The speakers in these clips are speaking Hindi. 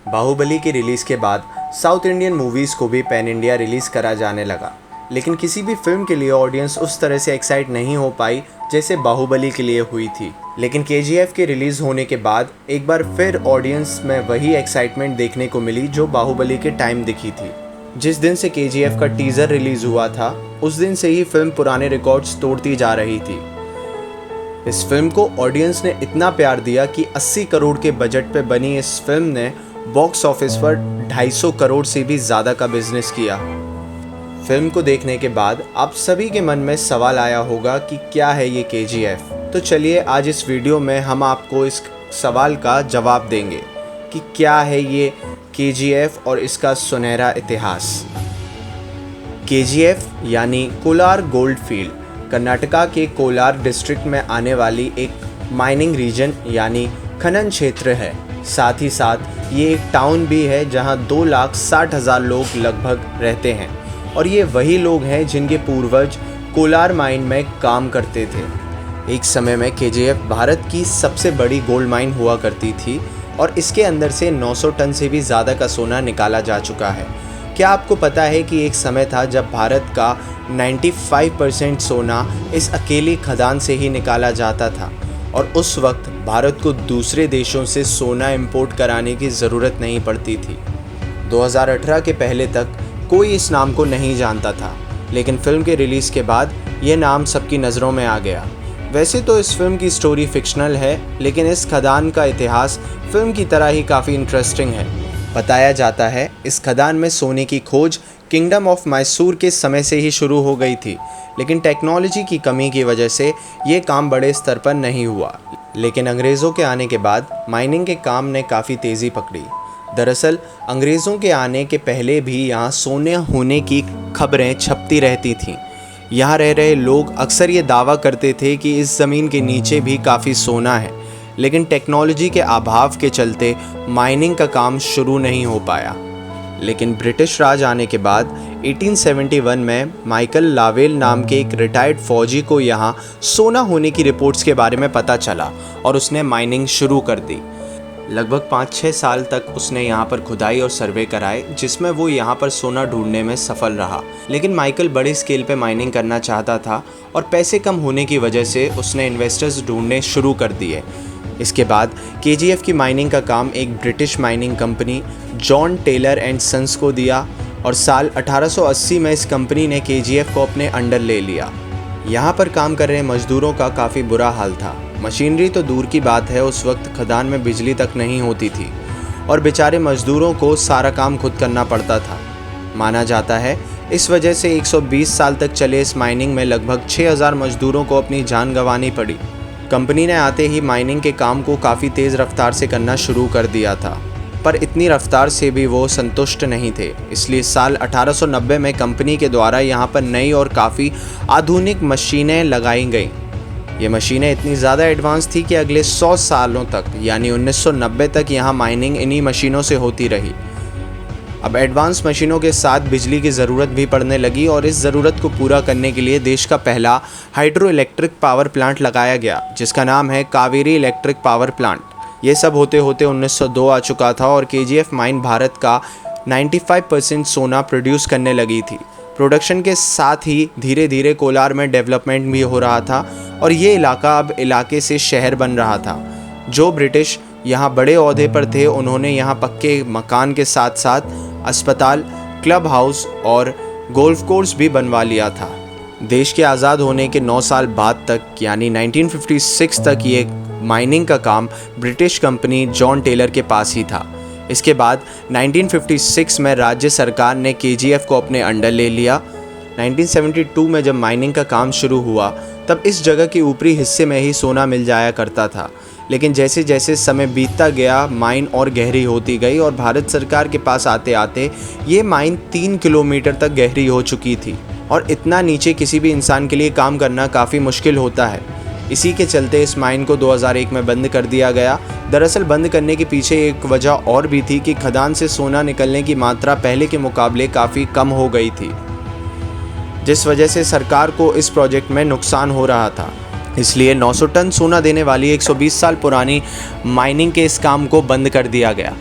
बाहुबली की रिलीज़ के बाद साउथ इंडियन मूवीज़ को भी पैन इंडिया रिलीज़ करा जाने लगा, लेकिन किसी भी फिल्म के लिए ऑडियंस उस तरह से एक्साइट नहीं हो पाई जैसे बाहुबली के लिए हुई थी। लेकिन केजीएफ के रिलीज़ होने के बाद एक बार फिर ऑडियंस में वही एक्साइटमेंट देखने को मिली जो बाहुबली के टाइम दिखी थी। जिस दिन से केजीएफ का टीज़र रिलीज़ हुआ था, उस दिन से ही फिल्म पुराने रिकॉर्ड्स तोड़ती जा रही थी। इस फिल्म को ऑडियंस ने इतना प्यार दिया कि 80 करोड़ के बजट पे बनी इस फिल्म ने बॉक्स ऑफिस पर 250 करोड़ से भी ज़्यादा का बिजनेस किया। फिल्म को देखने के बाद आप सभी के मन में सवाल आया होगा कि क्या है ये केजीएफ। तो चलिए आज इस वीडियो में हम आपको इस सवाल का जवाब देंगे कि क्या है ये केजीएफ और इसका सुनहरा इतिहास। केजीएफ यानी कोलार गोल्ड फील्ड कर्नाटका के कोलार डिस्ट्रिक्ट में आने वाली एक माइनिंग रीजन यानी खनन क्षेत्र है। साथ ही साथ ये एक टाउन भी है जहां 2,60,000 लोग लगभग रहते हैं और ये वही लोग हैं जिनके पूर्वज कोलार माइन में काम करते थे। एक समय में केजीएफ भारत की सबसे बड़ी गोल्ड माइन हुआ करती थी और इसके अंदर से 900 टन से भी ज़्यादा का सोना निकाला जा चुका है। क्या आपको पता है कि एक समय था जब भारत का 95% सोना इस अकेली खदान से ही निकाला जाता था और उस वक्त भारत को दूसरे देशों से सोना इंपोर्ट कराने की ज़रूरत नहीं पड़ती थी। 2018 के पहले तक कोई इस नाम को नहीं जानता था, लेकिन फिल्म के रिलीज़ के बाद ये नाम सबकी नज़रों में आ गया। वैसे तो इस फिल्म की स्टोरी फिक्शनल है, लेकिन इस खदान का इतिहास फिल्म की तरह ही काफ़ी इंटरेस्टिंग है। बताया जाता है इस खदान में सोने की खोज किंगडम ऑफ मैसूर के समय से ही शुरू हो गई थी, लेकिन टेक्नोलॉजी की कमी की वजह से ये काम बड़े स्तर पर नहीं हुआ। लेकिन अंग्रेज़ों के आने के बाद माइनिंग के काम ने काफ़ी तेज़ी पकड़ी। दरअसल अंग्रेज़ों के आने के पहले भी यहाँ सोने होने की खबरें छपती रहती थीं। यहाँ रह रहे लोग अक्सर ये दावा करते थे कि इस ज़मीन के नीचे भी काफ़ी सोना है, लेकिन टेक्नोलॉजी के अभाव के चलते माइनिंग का काम शुरू नहीं हो पाया। लेकिन ब्रिटिश राज आने के बाद 1871 में माइकल लावेल नाम के एक रिटायर्ड फौजी को यहाँ सोना होने की रिपोर्ट्स के बारे में पता चला और उसने माइनिंग शुरू कर दी। लगभग 5-6 साल तक उसने यहाँ पर खुदाई और सर्वे कराए, जिसमें वो यहाँ पर सोना ढूंढने में सफल रहा। लेकिन माइकल बड़े स्केल पे माइनिंग करना चाहता था और पैसे कम होने की वजह से उसने इन्वेस्टर्स ढूंढने शुरू कर दिए। इसके बाद केजीएफ की माइनिंग का काम एक British mining company John Taylor and Sons को दिया और साल 1880 में इस कंपनी ने केजीएफ को अपने अंडर ले लिया। यहाँ पर काम कर रहे मजदूरों का काफ़ी बुरा हाल था। मशीनरी तो दूर की बात है, उस वक्त खदान में बिजली तक नहीं होती थी और बेचारे मजदूरों को सारा काम खुद करना पड़ता था। माना जाता है इस वजह से 120 साल तक चले इस माइनिंग में लगभग 6,000 मजदूरों को अपनी जान गंवानी पड़ी। कंपनी ने आते ही माइनिंग के काम को काफ़ी तेज़ रफ्तार से करना शुरू कर दिया था, पर इतनी रफ्तार से भी वो संतुष्ट नहीं थे। इसलिए साल 1890 में कंपनी के द्वारा यहाँ पर नई और काफ़ी आधुनिक मशीनें लगाई गईं। ये मशीनें इतनी ज़्यादा एडवांस थी कि अगले 100 सालों तक यानी 1990 तक यहाँ माइनिंग इन्हीं मशीनों से होती रही। अब एडवांस मशीनों के साथ बिजली की ज़रूरत भी पड़ने लगी और इस ज़रूरत को पूरा करने के लिए देश का पहला हाइड्रो इलेक्ट्रिक पावर प्लांट लगाया गया, जिसका नाम है कावेरी इलेक्ट्रिक पावर प्लांट। ये सब होते होते 1902 आ चुका था और केजीएफ माइन भारत का 95% सोना प्रोड्यूस करने लगी थी। प्रोडक्शन के साथ ही धीरे धीरे कोलार में डेवलपमेंट भी हो रहा था और ये इलाका अब इलाके से शहर बन रहा था। जो ब्रिटिश यहाँ बड़े ओहदे पर थे, उन्होंने यहाँ पक्के मकान के साथ साथ अस्पताल, क्लब हाउस और गोल्फ कोर्स भी बनवा लिया था। देश के आज़ाद होने के 9 साल बाद तक यानी 1956 तक ये माइनिंग का काम ब्रिटिश कंपनी जॉन टेलर के पास ही था। इसके बाद 1956 में राज्य सरकार ने केजीएफ को अपने अंडर ले लिया। 1972 में जब माइनिंग का काम शुरू हुआ तब इस जगह के ऊपरी हिस्से में ही सोना मिल जाया करता था, लेकिन जैसे जैसे समय बीतता गया माइन और गहरी होती गई और भारत सरकार के पास आते आते ये माइन 3 किलोमीटर तक गहरी हो चुकी थी और इतना नीचे किसी भी इंसान के लिए काम करना काफ़ी मुश्किल होता है। इसी के चलते इस माइन को 2001 में बंद कर दिया गया। दरअसल बंद करने के पीछे एक वजह और भी थी कि खदान से सोना निकलने की मात्रा पहले के मुकाबले काफ़ी कम हो गई थी, जिस वजह से सरकार को इस प्रोजेक्ट में नुकसान हो रहा था। इसलिए 900 टन सोना देने वाली 120 साल पुरानी माइनिंग के इस काम को बंद कर दिया गया।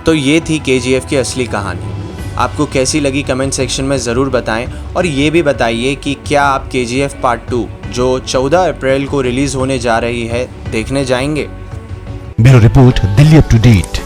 तो ये थी KGF की असली कहानी। आपको कैसी लगी कमेंट सेक्शन में ज़रूर बताएं और ये भी बताइए कि क्या आप KGF पार्ट 2 जो 14 अप्रैल को रिलीज़ होने जा रही है देखने जाएंगे। Bureau report, Delhi up to date.